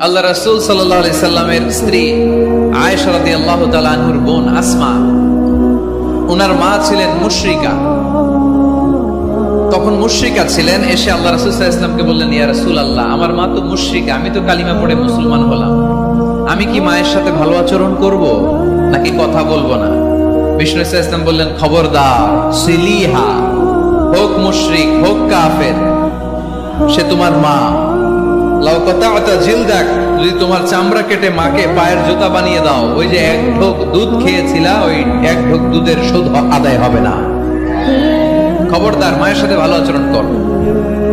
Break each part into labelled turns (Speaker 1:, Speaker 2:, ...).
Speaker 1: আল্লাহ রাসূল সাল্লাল্লাহু আলাইহি সাল্লামের স্ত্রী আয়েশা রাদিয়াল্লাহু তাআলা আনহার বোন আসমা, ওনার মা ছিলেন মুশরিকা। তখন মুশরিকা ছিলেন, এসে আল্লাহ রাসূল সাল্লাল্লাহু আলাইহি সাল্লামকে বললেন, ইয়া রাসূলুল্লাহ, আমার মা তো মুশরিকা, আমি তো কালিমা পড়ে মুসলমান হলাম, আমি কি মায়ের সাথে ভালো আচরণ করব নাকি কথা বলবো না? বিষ্ণু সাল্লাল্লাহু আলাইহি সাল্লাম বললেন, খবরদার, সিলিহা, হোক মুশরিক হোক কাফের, সে তোমার মা। লাউ কাতা'তা জিলদাক, যদি তোমার চামড়া কেটে মাকে পায়ের জুতা বানিয়ে দাও, ওই যে এক ঢোক দুধ খেয়েছিলা, ওই এক ঢোক দুধের শোধ আদায় হবে না। খবরদার, মায়ের সাথে ভালো আচরণ করো।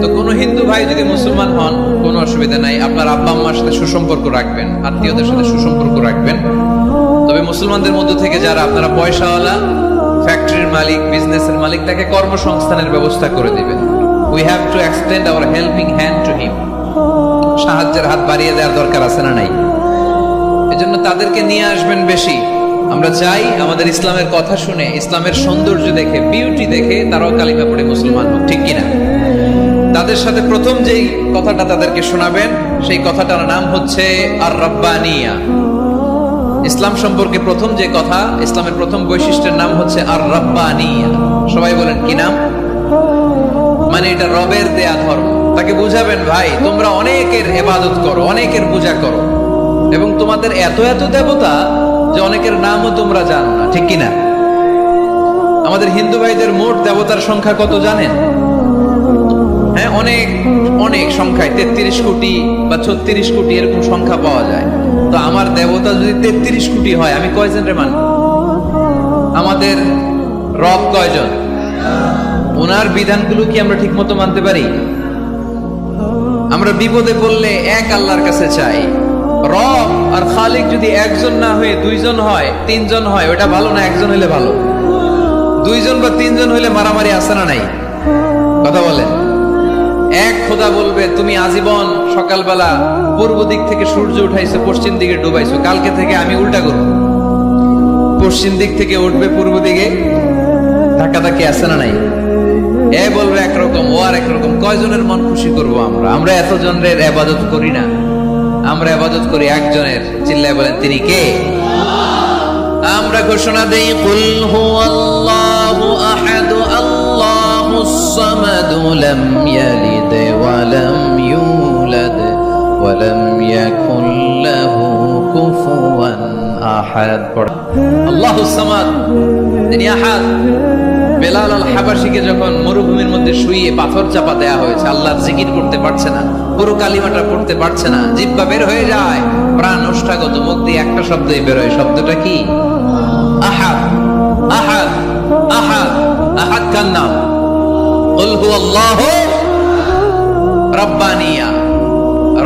Speaker 1: তো কোনো হিন্দু ভাই যদি মুসলমান হন, কোনো অসুবিধা নাই, আপনার আব্বা আম্মার সাথে সুসম্পর্ক রাখবেন, আত্মীয়দের সাথে সুসম্পর্ক রাখবেন। তবে মুসলমানদের মধ্যে থেকে যারা আপনারা পয়সাওয়ালা, ফ্যাক্টরির মালিক, বিজনেসের মালিক, তাকে কর্মসংস্থানের ব্যবস্থা করে দিবেন। We have to extend hour helping hand to him. সাহায্যের হাত বাড়িয়ে দেওয়ার দরকার আছে না নাই? এজন্য তাদেরকে নিয়ে আসবেন বেশি। আমরা চাই আমাদের ইসলামের কথা শুনে, ইসলামের সৌন্দর্য দেখে, বিউটি দেখে তারাও কালিমা পড়ে মুসলমান হোক, ঠিক কিনা? তাদের সাথে প্রথম যেই কথাটা তাদেরকে শোনাবেন, সেই কথাটার নাম হচ্ছে আর রাব্বানিয়া। ইসলাম সম্পর্কে প্রথম যে কথা, ইসলামের প্রথম বৈশিষ্ট্যের নাম হচ্ছে আর রাব্বানিয়া। সবাই বলেন কি নাম? মানে এটা রবের দেয়া ধর্ম। তাকে বুঝাবেন, ভাই তোমরা অনেকের ইবাদত করো, অনেকের পূজা করো, এবং তোমাদের এত এত দেবতা যে অনেকের নামও তোমরা জানো না, ঠিক কিনা? আমাদের হিন্দু ভাইদের মোট দেবতার সংখ্যা কত জানেন? হ্যাঁ, অনেক অনেক সংখ্যায়, 33 কোটি বা 36 কোটি এরকম সংখ্যা পাওয়া যায়। তো আমার দেবতা যদি 33 কোটি হয়, আমি কয়জন রে মানব? আমাদের রব কয়জন? ওনার বিধানগুলো কি আমরা ঠিক মতো মানতে পারি? আমরা বিপদে পড়লে এক আল্লাহর কাছে চাই। রব আর খালিক যদি একজন না হয়ে দুইজন হয়, তিনজন হয়, ওটা ভালো না একজন হইলে ভালো? দুইজন বা তিনজন হইলে মারামারি আছে না নাই? কথা বলেন। এক খোদা বলবে, তুমি আজীবন সকালবেলা পূর্ব দিক থেকে সূর্য উঠাইছো, পশ্চিম দিকে ডুবাইছো, কালকে থেকে আমি উল্টা করব, পশ্চিম দিক থেকে উঠবে পূর্ব দিকে। ধাক্কাধাক্কি আছে না নাই? এ বলবে একরকম, ও আর একরকম। কয়জনের মন খুশি করবো আমরা? আমরা এতজনের ইবাদত করি না, আমরা ইবাদত করি একজনের। চিল্লায় বলেন, তিনি কে? আমরা ঘোষণা দেই, কুল হুয়াল্লাহু আহাদ, আল্লাহুস সামাদ, লাম ইয়ালিদ ওয়া লাম ইউলাদ ওয়া লাম ইয়াকুল লাহু কুফুয়ান আহাদ। আল্লাহুস সামাদ, তিনি আহাদ। বেলাল আল হাবাশিকে যখন মরুভূমির মধ্যে শুইয়ে পাথর চাপা দেয়া হয়েছে, আল্লাহর জিকির করতে পারছে না, পুরো কালিমাটা পড়তে পারছে না, জিহ্বা বের হয়ে যায়, প্রাণ ওষ্ঠাগত, মুখ দিয়ে একটা শব্দই বের হয়। শব্দটা কি? আহাদ। আহাদ, আহাদ, আহাদ কার নাম? কুল হুয়াল্লাহু রাব্বানিয়া,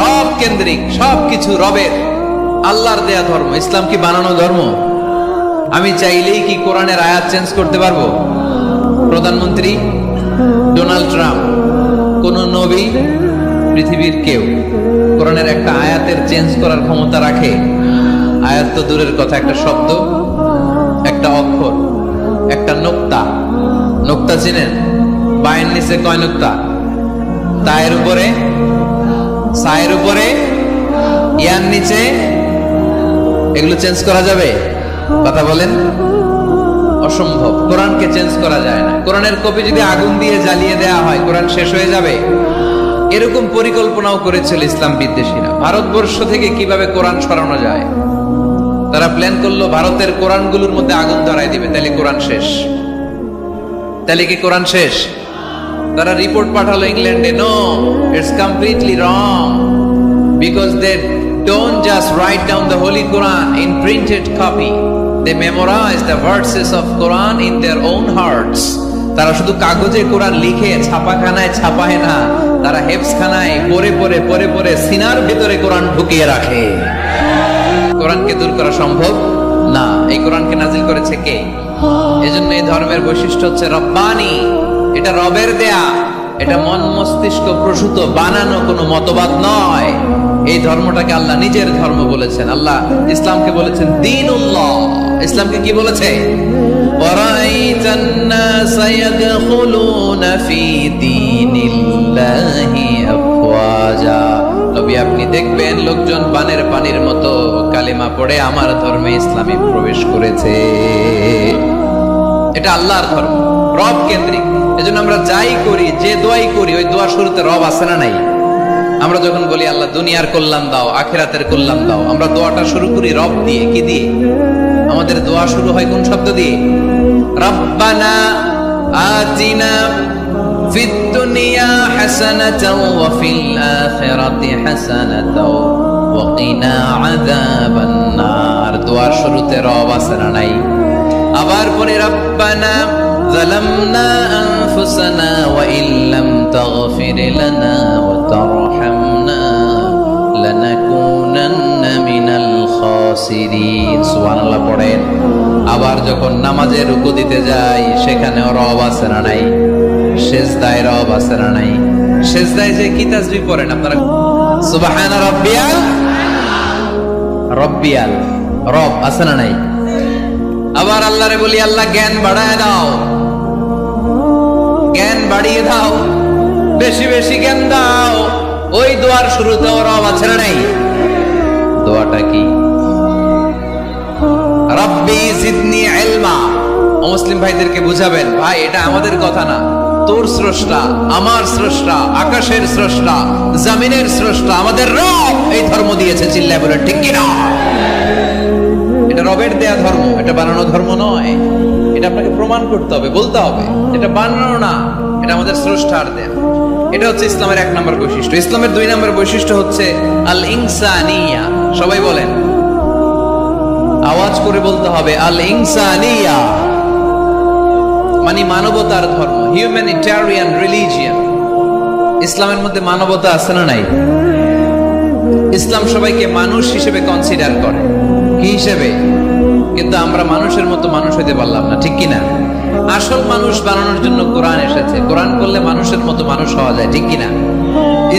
Speaker 1: রব কেন্দ্রিক, সবকিছু রবের, আল্লাহর দেয়া ধর্ম। ইসলাম কি বানানো ধর্ম? আমি চাইলেই কি কোরআনের আয়াত চেঞ্জ করতে পারবো? প্রধানমন্ত্রী ডোনাল্ড ট্রাম্প, কোন নবী, পৃথিবীর কেউ কোরআনের একটা আয়াতের চেঞ্জ করার ক্ষমতা রাখে? আয়াত তো দূরের কথা, একটা শব্দ, একটা অক্ষর, একটা নোক্তা। নোক্তা চিনেন? বায়ের নিচে কয় নোক্তা? তায়ের উপরে, সায়ের উপরে, ইয়ার নিচে। এগুলো চেঞ্জ করা যাবে? কথা বলেন। অসম্ভব। কোরআনকে চেঞ্জ করা যায় না। কোরআনের কপি যদি আগুন দিয়ে জ্বালিয়ে দেওয়া হয়, কোরআন শেষ হয়ে যাবে। এরকম পরিকল্পনাও করেছিল ইসলাম বিদ্বেষীরা, ভারতবর্ষ থেকে কিভাবে কোরআন সরানো যায়। তারা প্ল্যান করলো, ভারতের কোরআনগুলোর মধ্যে আগুন ধরায় দিবে, তাহলে কোরআন শেষ। তাহলে কি কোরআন শেষ? তারা রিপোর্ট পাঠালো ইংল্যান্ডে, no, it's completely wrong, because they don't just write down the Holy Quran in printed copy. They memorize the verses of Quran in their own hearts. তারা শুধু কাগজে কোরআন লিখে ছাপাখানায় ছাপায় না, তারা হেফজখানায় পড়ে পড়ে পড়ে পড়ে সিনার ভিতরে কোরআন ঢুকিয়ে রাখে। কোরআনকে দূর করা সম্ভব না। এই কোরআনকে নাজিল করেছে কে? এজন্য এই ধর্মের বৈশিষ্ট্য হচ্ছে রব্বানি। এটা রবের দেয়া, এটা মন মস্তিষ্ক প্রসূত বানানো কোনো মতবাদ নয়। এই ধর্মটাকে আল্লাহ নিজের ধর্ম বলেছেন। আল্লাহ ইসলামকে বলেছেন দীনুল্লাহ। ইসলামকে কি বলেছে? ওয়ারাইতান নাসা ইয়াদখুলুনা ফি দীনিল্লাহি আফওয়াজা। নবী আপনি দেখবেন লোকজন বানের পানির মতো কালিমা পড়ে আমার ধর্মে ইসলামে প্রবেশ করেছে। এটা আল্লাহর ধর্ম, রব কেন্দ্রিক। এজন্য আমরা যাই করি, যে দোয়াই করি, ওই দোয়ার শুরুতে রব আছে না নাই? আমরা যখন বলি আল্লাহ দুনিয়ার কল্যাণ দাও, আখিরাতের কল্যাণ দাও, আমরা দোয়াটা শুরু করি রব দিয়ে। কি দিয়ে? আমাদের দোয়া শুরু হয় কোন শব্দ দিয়ে? রব্বানা আতিনা ফিদ দুনিয়া হাসানাতাও ওয়া ফিল আখিরাতি হাসানাতাও ওয়া কিনা আযাবান নার। দোয়ার শুরুতে রব আছে না নাই? আবার পরে রব্বানা যালামনা আনফুসানা ওয়া ইল্লাম তাগফির লানা ওয়া তারহামনা লানাকুনান্না মিনাল খাসিরিন। সুবহানাল্লাহ পড়েন। আবার যখন নামাজে রুকু দিতে যাই সেখানেও রব আছে না নাই? সিজদায় রব আছে না নাই? সিজদায় যে কি তাসবিহ পড়েন আপনারা? সুবহান রাব্বিয়াল রাব্বিয়াল, রব আছে না নাই? আবার আল্লাহরে বলি আল্লাহ জ্ঞান বাড়ায় দাও, জ্ঞান বাড়িয়ে দাও, বেশি বেশি জ্ঞান দাও। ওই দোয়ার শুরুতেও রব আছে না নাই? দোয়াটা কি? রব্বি জিদনি ইলমা। মুসলিম ভাইদেরকে বুঝাবেন, ভাই এটা আমাদের কথা না, তোর স্রষ্টা, আমার স্রষ্টা, আকাশের স্রষ্টা, জমিনের স্রষ্টা, আমাদের রব এই ধর্ম দিয়েছে। চিল্লায় বলে ঠিক কি না? এটা রবের দেয়া ধর্ম, এটা বানানো ধর্ম নয়। এটা আপনাকে প্রমাণ করতে হবে, বলতে হবে এটা বানানো না, এটা আমাদের স্রষ্টার দেয়া। এটা হচ্ছে ইসলামের 1 নম্বর বৈশিষ্ট্য। ইসলামের 2 নম্বর বৈশিষ্ট্য হচ্ছে আল ইনসানিয়া। সবাই বলেন, আওয়াজ করে বলতে হবে আল ইনসানিয়া, মানে মানবতার ধর্ম, হিউম্যানিটেরিয়ান রিলিজিয়ন। ইসলামের মধ্যে মানবতা আছে না নাই? ইসলাম সবাইকে মানুষ হিসেবে কনসিডার করে। কি হিসেবে? কিন্তু আমরা মানুষের মতো মানুষ হইতে পারলাম না, ঠিক কিনা? আসল মানুষ বানানোর জন্য কোরআন এসেছে। কোরআন করলে মানুষের মতো মানুষ হওয়া যায়, ঠিক কিনা?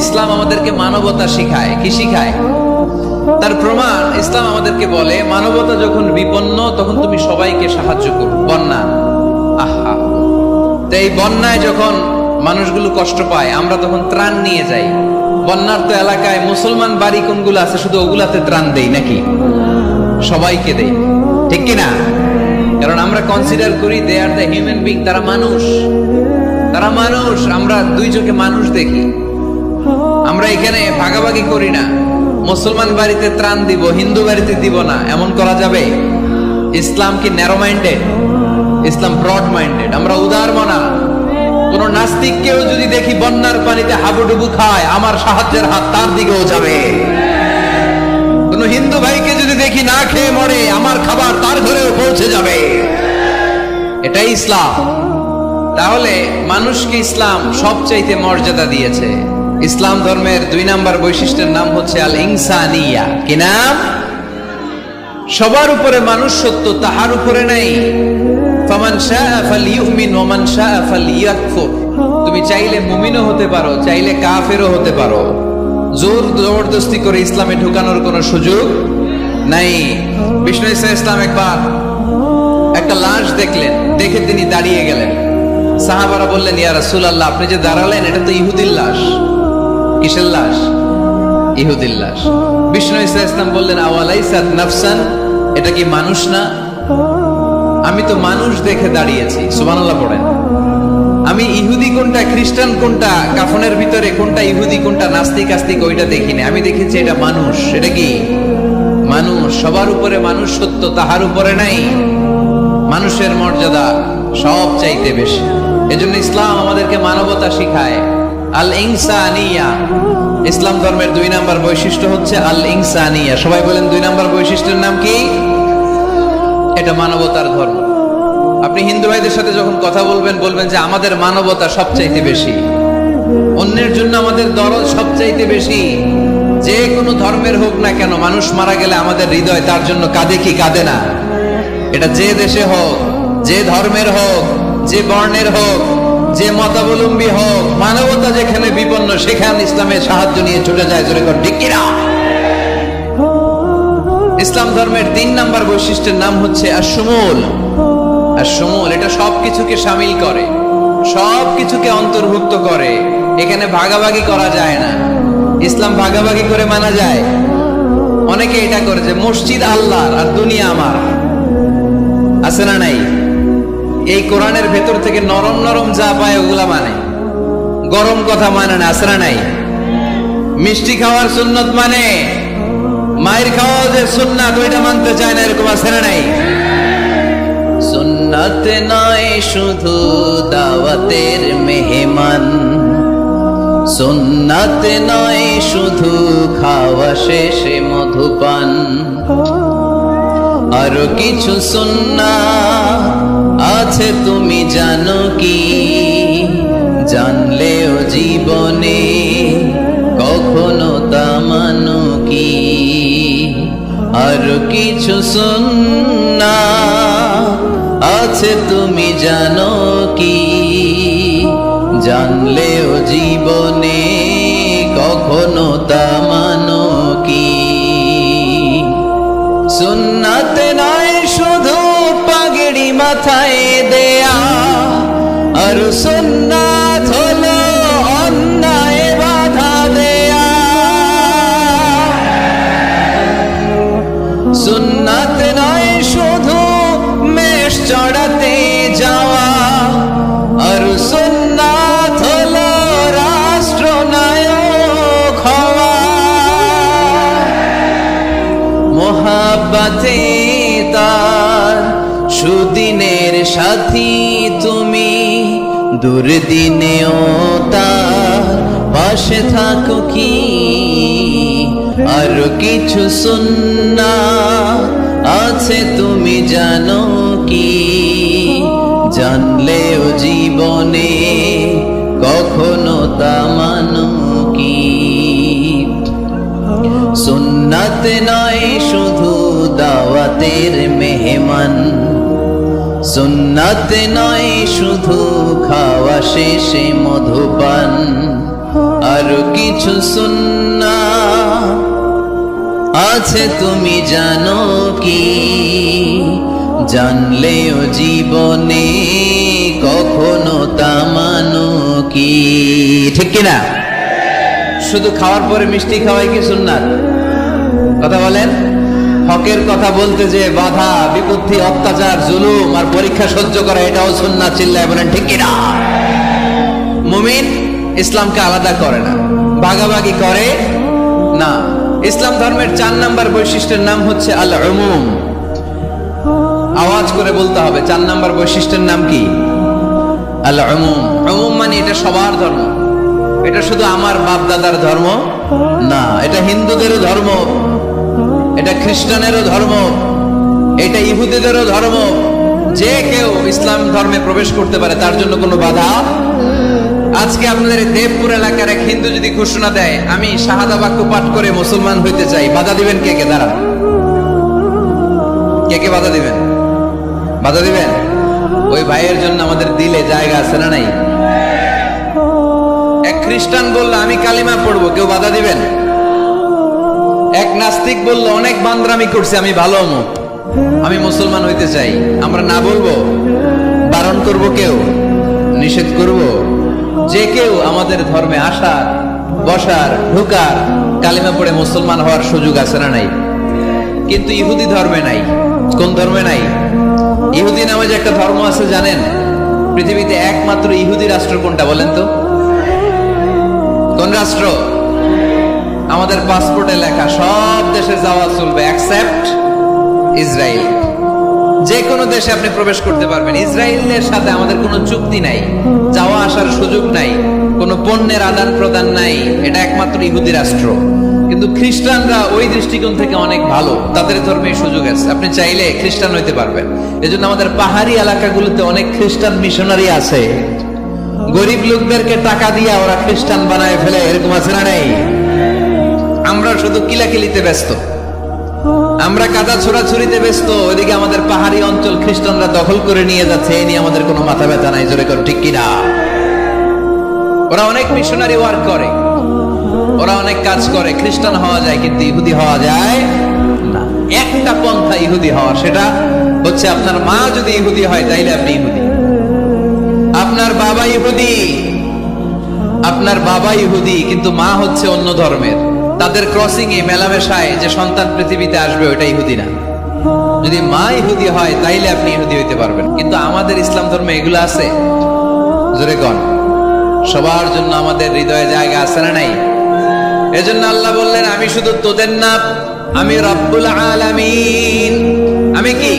Speaker 1: ইসলাম আমাদেরকে মানবতা শিখায়। কি শিখায়? তার প্রমাণ ইসলাম আমাদেরকে বলে মানবতা যখন বিপন্ন তখন তুমি সবাইকে সাহায্য করো। বন্যা, আহা, তো এই বন্যায় যখন মানুষগুলো কষ্ট পায় আমরা তখন ত্রাণ নিয়ে যাই। বন্যার তো এলাকায় মুসলমান বাড়ি কোনগুলো আছে শুধু ওগুলাতে ত্রাণ দেই নাকি? সবাইকে দেই, ঠিক কিনা? কারণ আমরা কনসিডার করি দে আর দ্য হিউম্যান বিং, তারা মানুষ, তারা মানুষ। আমরা 2 চোখে মানুষ দেখি। আমরা এখানে ভাগাভাগি করি না, মুসলমান বাড়িতে ত্রাণ দিব, হিন্দু বাড়িতে দিব না, এমন করা যাবে? ইসলাম কি ন্যারো মাইন্ডেড? ইসলাম ব্রড মাইন্ডেড। আমরা উদার মনা। কোন নাস্তিককেও যদি দেখি বন্যার পানিতে হাবুডুবু খায়, আমার সাহায্যের হাত তার দিকেও যাবে। কোন হিন্দু ভাইকে যদি দেখি না খেয়ে মরে, আমার খাবার তার ঘরেও পৌঁছে যাবে। এটাই ইসলাম। তাহলে মানুষকে ইসলাম সবচাইতে মর্যাদা দিয়েছে। ইসলাম ধর্মের 2 নম্বর বৈশিষ্ট্যের নাম হচ্ছে আল ইনসানিয়া। কি নাম? সবার উপরে মানুষ সত্য, তাহার উপরে নাই। ফামান শাআ ফালইউমিন ওয়া মান শাআ ফালইয়াকফুর। তুমি চাইলে মুমিনও হতে পারো, চাইলে কাফেরও হতে পারো। জোর জবরদস্তি করে ইসলামে ঢোকানোর কোনো সুযোগ নাই। বিষ্ণু ইসলাম একবার একটা লাশ দেখলেন, দেখে তিনি দাঁড়িয়ে গেলেন। সাহাবারা বললেন, ইয়া রাসূলুল্লাহ, আপনি যে দাঁড়ালেন এটা তো ইহুদির লাশ। কিসের লাশ? ইহুদির লাশ। বিষ্ণু ইসলাম বললেন, আওয়ালাইসাত নাফসান, এটা কি মানুষ না? আমি তো মানুষ দেখে দাঁড়িয়েছি। সুবহানাল্লাহ পড়েন। আমি ইহুদি কোনটা, খ্রিস্টান কোনটা, কাফনের ভিতরে কোনটা ইহুদি কোনটা নাস্তিক আস্তিক ওইটা দেখিনি। আমি দেখেছি এটা মানুষ। এটা কি মানুষ? সবার উপরে মানুষ সত্য, তাহার উপরে নাই। মানুষের মর্যাদা সব চাইতে বেশি। এজন্য ইসলাম আমাদেরকে মানবতা শিখায়। আল ইনসানিয়া। ইসলাম ধর্মের 2 নম্বর বৈশিষ্ট্য হচ্ছে আল ইনসানিয়া। সবাই বলেন 2 নম্বর বৈশিষ্ট্যের নাম কি? এটা মানবতার ধর্ম। আপনি হিন্দু ভাইদের সাথে যখন কথা বলবেন, বলবেন যে আমাদের মানবতা সবচাইতে বেশি, অন্যের জন্য আমাদের দরদ সবচাইতে বেশি। যে কোনো ধর্মের হোক না কেন, মানুষ মারা গেলে আমাদের হৃদয় তার জন্য কাঁদে কি কাঁদে না? এটা যে দেশে হোক, যে ধর্মের হোক, যে বর্ণের হোক, যে মতাবলম্বী হোক, মানবতা যেখানে বিপন্ন সেখানে ইসলামের সাহায্য নিয়ে ছুটে যায়। জোরে কর ঠিক কিনা? ইসলাম ধর্মের 3 নম্বর বৈশিষ্ট্যের নাম হচ্ছে আশ-শুমুল। আশ-শুমুল, এটা সবকিছুকে শামিল করে, সবকিছুকে অন্তর্ভুক্ত করে। এখানে ভাগাভাগি করা যায় না। ইসলাম ভাগাভাগি করে মানা যায়? অনেকে এটা করে যে মসজিদ আল্লাহর আর দুনিয়া আমার, আছে না নাই? এই কোরআনের ভেতর থেকে নরম নরম যা পায় ওগুলা মানে, গরম কথা মানে না, আছে না নাই? মিষ্টি খাওয়ার সুন্নত মানে, মায়ের খাওয়া যে সুন্নাত ওইটা মানতে চায় না, এরকম আছে না নাই? সুন্নাত নয় শুধু দাওয়াতের মেহমান, সুন্নাত নয় শুধু খাওয়া শেষে মধুপান, আরো কিছু সুন্নাত আছে তুমি জানো কি? জানলেও জীবনে কখনো তা মানো কি? আরো কিছু সুন্নাত আছে তুমি জানো কি? জানলেও জীবনে কখনো তা মানো কি? সুন্নাত নয় শুধু পাগড়ি মাথায় দেয়া, আর সুন্নাত হলো অন্যায় বাধা দেয়া। সুন্নাত নয় শুধু মেষ চড়াতে যাওয়া, আর সুন্নাত হলো রাষ্ট্রনায়ক হওয়া। মোহাব্বতে তার সুদিনের সাথী তুমি, দুর্দিনেও তার পাশে থাকো কি? আর কিছু সুন্নাত আছে তুমি জানো কি? জানলেও জীবনে কখনো তা মানো কি? সুন্নাত নয় শুধু দাওয়াতের মেহমান, সুন্নাত নয় শুধু খাওয়া শেষে মধুপান, আর কিছু সুন্নাত আছে তুমি জানো কি? জানলেও জীবনে কখনো তা মানো কি? ঠিক কিনা? শুধু খাওয়ার পরে মিষ্টি খাওয়াই কি সুন্নাত? কথা বলেন। হকের কথা বলতে যে বাধা বিপত্তি অত্যাচার জুলুম আর পরীক্ষা সহ্য করা, এটাও সুন্নাত। চিল্লায় বলেন ঠিক কিনা? মুমিন ইসলামকে আলাদা করে না, ভাগাভাগি করে না। ইসলাম ধর্মের 4 নাম্বার বৈশিষ্ট্যের নাম হচ্ছে আল উমুম। আওয়াজ করে বলতে হবে, 4 নাম্বার বৈশিষ্ট্যের নাম কি? আল উমুম। উমুম মানে এটা সবার ধর্ম, এটা শুধু আমার বাপ দাদার ধর্ম না, এটা হিন্দুদেরও ধর্ম, এটা খ্রিস্টানেরও ধর্ম, এটা ইহুদিদেরও ধর্ম। যে কেউ ইসলাম ধর্মে প্রবেশ করতে পারে, তার জন্য কোনো বাধা। আজকে আপনাদের দেবপুর এলাকার এক হিন্দু যদি ঘোষণা দেয় আমি শাহাদা বাক্য পাঠ করে মুসলমান হইতে চাই, বাধা দিবেন কে কে? দাঁড়ান, কে কে বাধা দিবেন? বাধা দিবেন? ওই ভাইয়ের জন্য আমাদের দিলে জায়গা আছে না নাই? এক খ্রিস্টান বলল আমি কালিমা পড়বো, কেউ বাধা দিবেন? এক নাস্তিক বলল অনেক বান্দরামি করছে, আমি ভালো মুখ, আমি মুসলমান হইতে চাই, আমরা না বলবো? বারণ করব কেউ? নিষেধ করব? যে কেউ আমাদের ধর্মে আসার, বসার, ঢোকার, কালিমা পড়ে মুসলমান হওয়ার সুযোগ আছে না নাই? কিন্তু ইহুদি ধর্মে নাই। কোন ধর্মে নাই? ইহুদি নামে যে একটা ধর্ম আছে জানেন? পৃথিবীতে একমাত্র ইহুদি রাষ্ট্র কোনটা বলেন তো? কোন রাষ্ট্র? আমাদের পাসপোর্টে লেখা সব দেশে যাওয়া চলবে এক্সেপ্ট ইসরায়েল। যে কোনো দেশে আপনি প্রবেশ করতে পারবেন। ইসরায়েলের সাথে আমাদের কোনো চুক্তি নাই, যাওয়া আসার সুযোগ নাই, কোনো পণ্যের আদান প্রদান নাই, এটা একমাত্র ইহুদি রাষ্ট্র। কিন্তু খ্রিস্টানরা ওই দৃষ্টিকোণ থেকে অনেক ভালো, তাদের ধর্মে সুযোগ আছে, আপনি চাইলে খ্রিস্টান হইতে পারবেন। এজন্য আমাদের পাহাড়ি এলাকাগুলোতে অনেক খ্রিস্টান মিশনারি আছে, গরিব লোকদেরকে টাকা দিয়ে ওরা খ্রিস্টান বানায় ফেলে, এরকম আছে না নাই? আমরা শুধু কিলাকিলিতে ব্যস্ত, আমরা কাদা ছোড়াছুরিতে ব্যস্ত, ওইদিকে আমাদের পাহাড়ি অঞ্চল খ্রিস্টানরা দখল করে নিয়ে যাচ্ছে, এই নিয়ে আমাদের কোনো মাথা ব্যথা নাই। জোরে করো ঠিক কিনা? ওরা অনেক মিশনারি ওয়ার্ক করে, ওরা অনেক কাজ করে, খ্রিস্টান হওয়া যায় কিন্তু ইহুদি হওয়া যায় না। একটা পন্থা ইহুদি হওয়ার, সেটা হচ্ছে আপনার মা যদি ইহুদি হয় তাইলে আপনি ইহুদি, আপনার বাবা ইহুদি, আপনার বাবা ইহুদি কিন্তু মা হচ্ছে অন্য ধর্মের, তাদের ক্রসিং এ মেলামেশায় যে সন্তান পৃথিবীতে আসবে ওটা ইহুদি না। যদি মা ইহুদি হয় তাইলে আপনি ইহুদি হইতে পারবেন, কিন্তু আমাদের ইসলাম ধর্মে এগুলো আছে? জোরে কোন। সবার জন্য আমাদের হৃদয়ে জায়গা আছে না নাই? এজন্য আল্লাহ বললেন, আমি শুধু তোদের না, আমি রব্বুল আলামিন। আমি কি?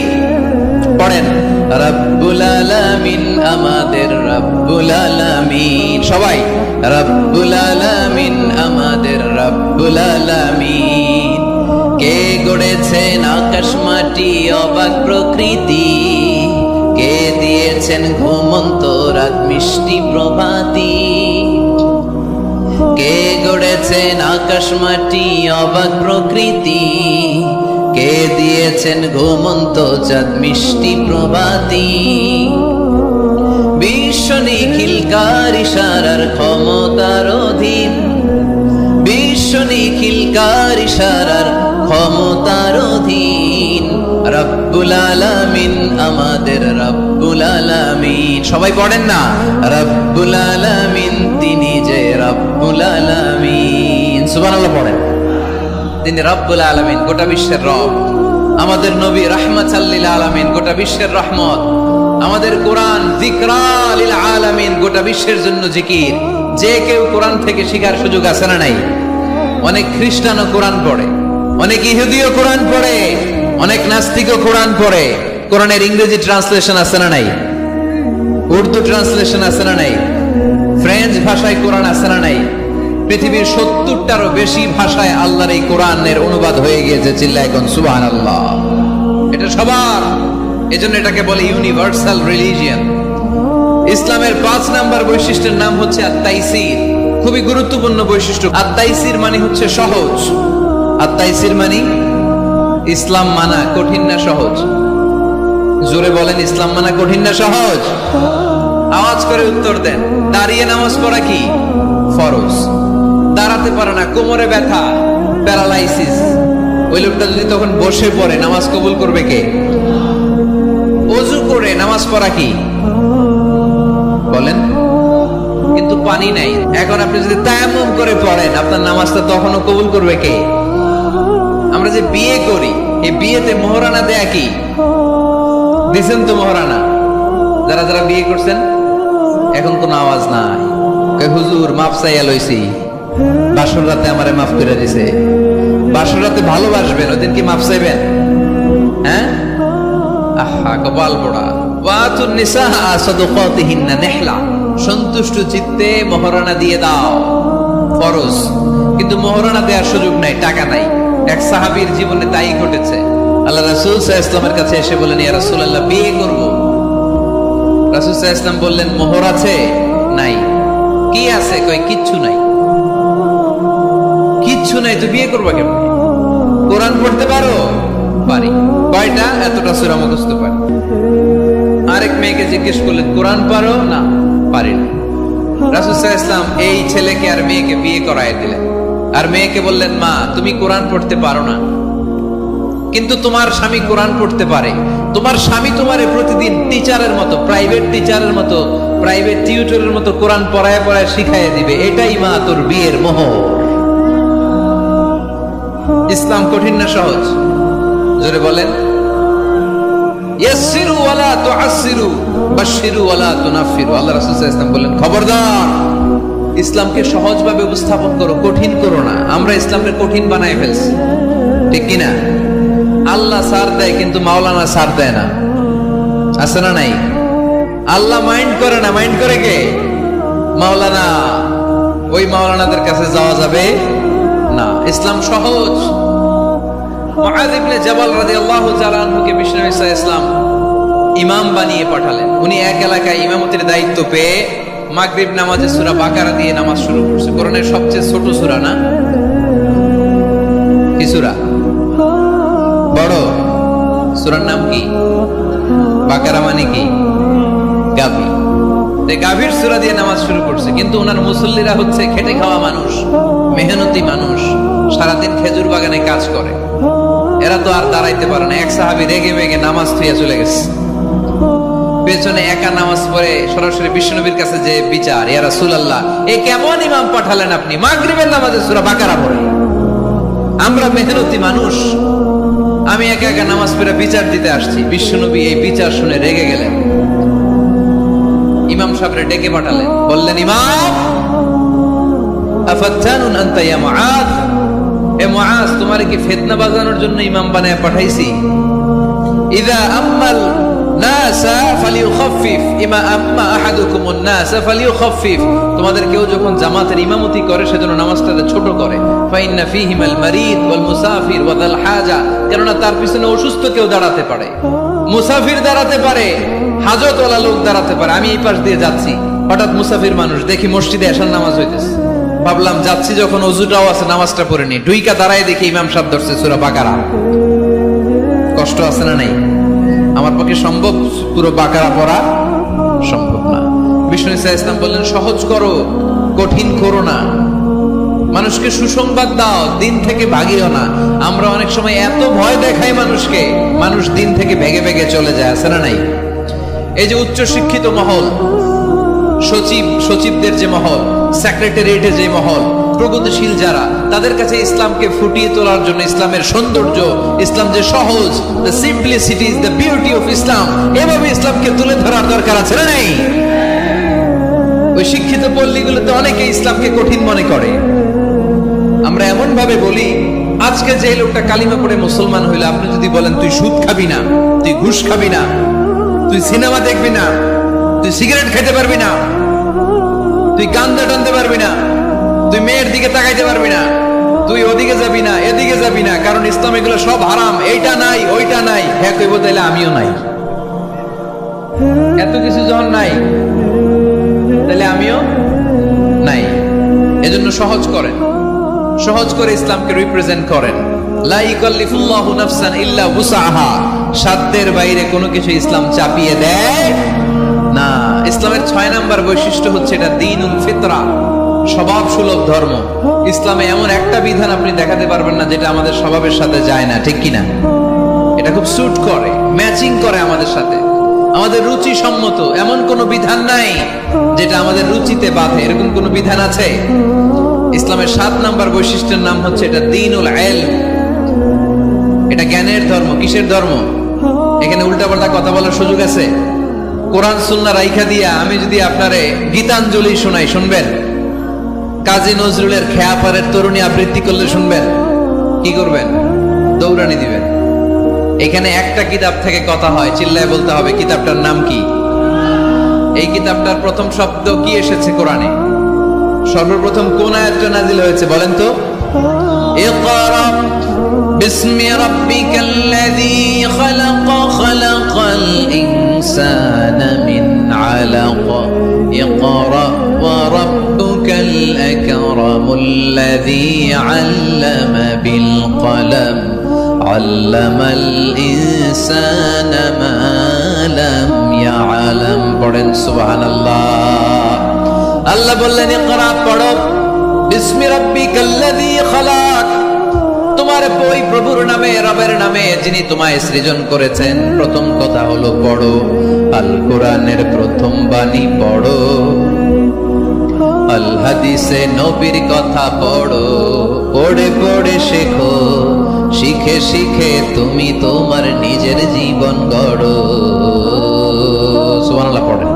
Speaker 1: পড়েন, রব্বুল আলামিন, আমাদের রব্বুল আলামিন। সবাই, রব্বুল আলামিন, আমাদের রব্বুল আলামিন। কে গড়েছেন আকাশ মাটি অবাক প্রকৃতি, কে দিয়েছেন ঘুমন্ত রাত মিষ্টি প্রভাতী। কে গড়েছেন আকাশ মাটি অবাক প্রকৃতি, কে দিয়েছেন ঘুমন্ত চাঁদ মিষ্টি প্রভাতী। বিশ্ব নিখিলকার ইশারার ক্ষমতার অধীন, বিশ্ব নিখিলকার ইশারার ক্ষমতার অধীন। রব্বুল আলামিন, আমাদের রব্বুল আলামিন। সবাই পড়েন না, রব্বুল আলামিন, তিনি যে রব্বুল আলামিন। সুবহানাল্লাহ পড়েন। তিনি রব্বুল আলামিন, গোটা বিশ্বের রব। আমাদের নবী রাহমাতাল লিল আলামিন, গোটা বিশ্বের রহমত। আমাদের কোরআন যিকরা লিল আলামিন, গোটা বিশ্বের জন্য জিকির। যে কেউ কোরআন থেকে শিখার সুযোগ আছে না নাই? অনেক খ্রিস্টানও কোরআন পড়ে, অনেক ইহুদিও কোরআন পড়ে, অনেক নাস্তিকও কোরআন পড়ে। কোরআনের ইংরেজি ট্রান্সলেশন আছে না নাই? উর্দু ট্রান্সলেশন আছে না নাই? ফ্রেঞ্চ ভাষায় কোরআন আছে না নাই? পৃথিবীর 70টারও বেশি ভাষায় আল্লাহর এই কোরআনের অনুবাদ হয়ে গিয়েছে। চিল্লায় কোন সুবহানাল্লাহ। এটা সবার, এজন্য এটাকে বলে ইউনিভার্সাল রিলিজিয়ন। ইসলামের 5 নাম্বার বৈশিষ্ট্যের নাম হচ্ছে আত-তাইসির। খুবই গুরুত্বপূর্ণ বৈশিষ্ট্য। আত-তাইসির মানে হচ্ছে সহজ। আত-তাইসির মানে ইসলাম মানা কঠিন না সহজ? জোরে বলেন, ইসলাম মানা কঠিন না সহজ? আওয়াজ করে উত্তর দেন। দাঁড়িয়ে নামাজ পড়া কি ফরজ? দাঁড়াতে পারে না, কোমরে ব্যথা, প্যারালাইসিস, ওই লোকটা যদি তখন বসে পড়ে নামাজ কবুল করবে কে? ওযু করে নামাজ পড়া কি বলেন? কিন্তু পানি নাই। এখন আপনি যদি তায়াম্মুম করে পড়েন আপনার নামাজটা তখনও কবুল করবে কে? আমরা যে বিয়ে করি, এই বিয়েতে মোহরানা দেয়া কি? দিছেন তো মোহরানা? যারা যারা বিয়ে করছেন এখন কোনো আওয়াজ নাই। হুজুর মাফ চাইয়া লইছি, বাসর রাতে আমারে মাফ করে দিছে। বাসর রাতে ভালোবাসবেন, ওইদিন কি মাফ চাইবেন? হ্যাঁ, আহা কপাল পোড়া। ওয়াতুন নিসা সাদকাতিহিন্না নিহলা, সন্তুষ্ট চিত্তে মোহরানা দিয়ে দাও, ফরজ। কিন্তু মোহরানা দেওয়ার সুযোগ নাই, টাকা নাই। এক সাহাবীর জীবনে তাই ঘটেছে। আল্লাহ রাসূল সাল্লাল্লাহু আলাইহি ওয়াসাল্লামের কাছে এসে বললেন, ইয়া রাসূলুল্লাহ, বিয়ে করব। রাসূল সাল্লাল্লাহু আলাইহি ওয়াসাল্লাম বললেন, মোহর আছে? নাই। কি আছে? কই কিচ্ছু নাই। কিচ্ছু নাই তো বিয়ে করবা কেমন? কোরআন পড়তে পারো? পারি। কয়টা? এতটা সূরা মুখস্থ পারি। আরেক মেয়েকে জিজ্ঞেস করলেন, কোরআন পারো? না, পারি না। রাসূল সাল্লাল্লাহু আলাইহি ওয়াসাল্লাম এই ছেলেকে আর মেয়েকে বিয়ে করায় দিলেন। আর মেয়েকে বললেন, মা তুমি কোরআন পড়তে পারো না, কিন্তু তোমার স্বামী কোরআন পড়তে পারে। তোমার স্বামী তোমারে প্রতিদিন টিচারের মতো, প্রাইভেট টিচারের মতো, প্রাইভেট টিউটরের মতো কোরআন পড়ায় পড়ায় শিখাইয়া দিবে। এটাই মা তোর বিয়ের মোহ। ইসলাম কঠিন না সহজ? জোরে বলেন। ইয়াসসিরু ওয়ালা তুআসসিরু বাশশিরু ওয়ালা তুনাফফিরু। আল্লাহ রাসূল সাল্লাল্লাহু আলাইহি ওয়াসাল্লাম বলেন, খবরদার, ইসলামকে সহজভাবে উপস্থাপন করো, কঠিন করো না। আমরা ইসলামকে কঠিন বানায় ফেলছি, ঠিক কিনা? আল্লাহ সার দেয় কিন্তু মাওলানা সার দেয় না, আছে না নাই? আল্লাহ মাইন্ড করে না, মাইন্ড করে কে? মাওলানা। ওই মাওলানাদের কাছে যাওয়া যাবে না। ইসলাম সহজ। মুআয ইবনে জাবাল রাদিয়াল্লাহু তাআলা আনহুকে বিশ্বনবী সাল্লাল্লাহু আলাইহি ওয়াসাল্লাম ইমাম বানিয়ে পাঠালেন। উনি এক এলাকায় ইমামতির দায়িত্ব পেয়ে মাগরিব নামাজে সূরা বাকারা দিয়ে নামাজ শুরু করছে। কোরআনের সবচেয়ে ছোট সূরা না? কি সূরা? বড় সূরার নাম কি? বাকারা মানে কি? গাভী। গাভীর সূরা দিয়ে নামাজ শুরু করছে। কিন্তু ওনার মুসল্লিরা হচ্ছে খেটে খাওয়া মানুষ, মেহনতি মানুষ, সারাদিন খেজুর বাগানে কাজ করে। এরা তো আর দাঁড়াইতে পারে না। এক সাহাবী রেগে মেগে নামাজ থুইয়া চলে গেছে। পেছনে একা নামাজ পড়ে সরাসরি বিশ্বনবীর কাছে যে বিচার, ইয়া রাসূলুল্লাহ এ কেমন ইমাম পাঠালেন আপনি, মাগরিবের নামাজে সূরা বাকারা পড়ে। আমরা মেহনতি মানুষ, আমি একা একা নামাজ পড়ে বিচার দিতে আসছি। বিশ্বনবী এই বিচার শুনে রেগে গেলেন, ইমাম সাহেবরে ডেকে পাঠালেন, বললেন ইমাম আফাত্তানুন আনতা ইয়া মুআয, এ মুআয তোমারে কি ফিতনা বাজানোর জন্য ইমাম বানায় পাঠাইছি? ইযা আম্মাল নাসা ফালিউখাফফিফ ইমা আম্মা আহাদুকুমুন নাসা ফালিউখাফফিফ, তোমাদের কেউ যখন জামাতের ইমামতি করে সেজন্য নামাজটাকে ছোট করে। ফাইন্না ফীহিমাল মারিদ ওয়াল মুসাফির ওয়া যাল হাজা, কেননা তার পিছনে অসুস্থ কেউ দাঁড়াতে পারে, মুসাফির দাঁড়াতে পারে, হাজতওয়ালা লোক দাঁড়াতে পারে। আমি এই পাশ দিয়ে যাচ্ছি, হঠাৎ মুসাফির মানুষ দেখি মসজিদে এশার নামাজ হইতেছে, ভাবলাম যাচ্ছি যখন ওযুটাও আছে নামাজটা পড়ে নি, ডুইকা দাঁড়ায় দেখি ইমাম সাহেব ধরছে সূরা বাকারা। কষ্ট আছে না নাই? আমার পক্ষে সম্ভব পুরো বাকারা পড়া সম্ভব না। বিষ্ণু ইসলাম বললেন সহজ করো, কঠিন করো না, মানুষকে সুসংবাদ দাও, দিন থেকে ভাগিও না। আমরা অনেক সময় এত ভয় দেখাই মানুষকে, মানুষ দিন থেকে ভেগে ভেগে চলে যায়, আছে না নাই? এই যে উচ্চ শিক্ষিত মহল, সচিবদের যে মহল, সেক্রেটারিয়েটের যে মহল, প্রগতিশীল যারা, তাদের কাছে ইসলামকে ফুটিয়ে তোলার জন্য, ইসলামের সৌন্দর্য, ইসলাম যে সহজ, the simplicity is the beauty of Islam, এভাবে ইসলামকে তুলে ধরার দরকার আছে না নাই? ওই শিক্ষিত পল্লীগুলোতে অনেকে ইসলামকে কঠিন মনে করে। আমরা এমন ভাবে বলি, আজকে যে লোকটা কালিমা পড়ে মুসলমান হইলে আপনি যদি বলেন তুই সুদ খাবি না, তুই ঘুষ খাবি না, তুই সিনেমা দেখবি না, তুই সিগারেট খেতে পারবি না, তুই গাঞ্জা টানতে পারবি না, তুই মেয়ের দিকে তাকাইতে পারবি না, তুই ওদিকে যাবি না, এদিকে যাবি না, কারণ ইসলাম এগুলো সব হারাম, এইটা নাই ওইটা নাই। হ্যাঁ কইব, তাইলে আমিও নাই। এত কিছু যখন নাই, তাহলে আমিও নাই। এজন্য সহজ করেন, সহজ করে ইসলামকে রিপ্রেজেন্ট করেন। লা ইকাল্লিফুল্লাহু নাফসান ইল্লা উসাহা, সাধ্যের বাইরে কোনো কিছু ইসলাম চাপিয়ে দেয় না। ইসলামের 6 নাম্বার বৈশিষ্ট্য হচ্ছে এটা দ্বীনুল ফিতরা, স্বভাব সুলভ ধর্ম। ইসলামে এমন একটা বিধান আপনি দেখাতে পারবেন না যেটা আমাদের স্বভাবের সাথে যায় না, ঠিক কিনা? এটা খুব স্যুট করে, ম্যাচিং করে আমাদের সাথে, আমাদের রুচি সম্মত। এমন কোন বিধান নাই যেটা আমাদের রুচিতে বাধে, এরকম কোন বিধান আছে? ইসলামের 7 নাম্বার বৈশিষ্ট্যের নাম হচ্ছে এটা দ্বীনুল ইলম, এটা জ্ঞানের ধর্ম। কিসের ধর্ম? এখানে উল্টাপাল্টা কথা বলার সুযোগ আছে? কোরআন সুন্নাহ রাইখা দিয়া আমি যদি আপনারে গীতাঞ্জলি শোনাই, শুনবেন? কাজী নজরুলের খেয়াপাড়ের তরুণী আবৃত্তি করলে শুনবেন? কি করবেন? দৌড়ানি দিবেন। এখানে একটা কিতাব থেকে কথা হয়, চিল্লায় বলতে হবে কিতাবটার নাম কি। এই কিতাবটার প্রথম শব্দ কি এসেছে কোরআনে? সর্বপ্রথম কোন আয়াতটা নাজিল হয়েছে বলেন তো? ইকরা বিসমি রাব্বিকাল্লাযী খালাক, খালাকাল ইনসানা মিন আলাক, ইকরা ওয়া রাব্বুকাল আকরামুল্লাযী আল্লামা বিল কলম, আল্লামাল ইনসানা মা লাম ইয়ালাম। পড়েন সুবহানাল্লাহ। আল্লাহ বললেন ইকরা, পড়ো, বিসমি রাব্বিকাল্লাযী খালাক, তোমার ওই প্রভুর নামে, রবের নামে যিনি তোমায় সৃজন করেছেন। প্রথম কথা হলো পড়ো, আল কোরআনের প্রথম বাণী পড়ো, আল হাদিসে নবীর কথা পড়ো, পড়ে পড়ে শেখো, শিখে শিখে তুমি তোমার নিজের জীবন গড়ো। সুবহানাল্লাহ পড়েন।